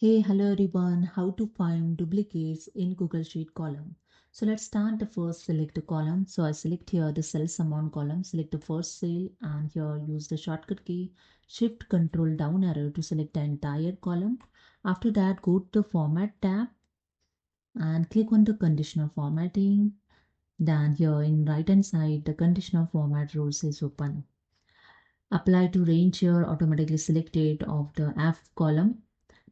Hey, hello everyone. How to find duplicates in Google Sheet column. So let's start the first select the column. So I select here the sales amount column, select the first cell and here use the shortcut key Shift Control down arrow to select the entire column. After that, go to the Format tab and click on the conditional formatting. Then here in right hand side, the conditional format rules is open. Apply to range here automatically selected of the F column.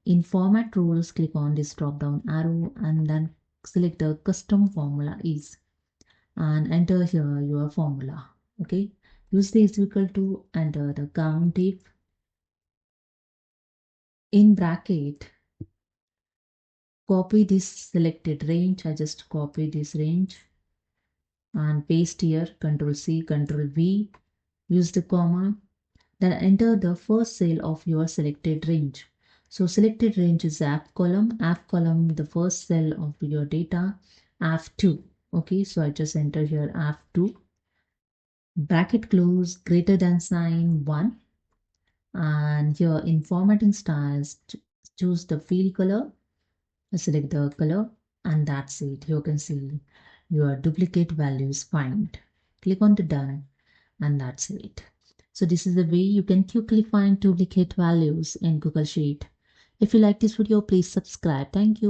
In format rules, click on this drop down arrow and then select the custom formula is and enter here your formula. Okay, use the is equal to enter the count if in bracket copy this selected range. I just copy this range and paste here, Control C, Control V, use the comma, then enter the first cell of your selected range. So selected range is app column, the first cell of your data, F2. Okay, so I just enter here F2, bracket close, greater than sign 1. And here in formatting styles, choose the field color, select the color, and that's it. You can see your duplicate values find. Click on the done, and that's it. So this is the way you can quickly find duplicate values in Google Sheet. If you like this video, please subscribe. Thank you.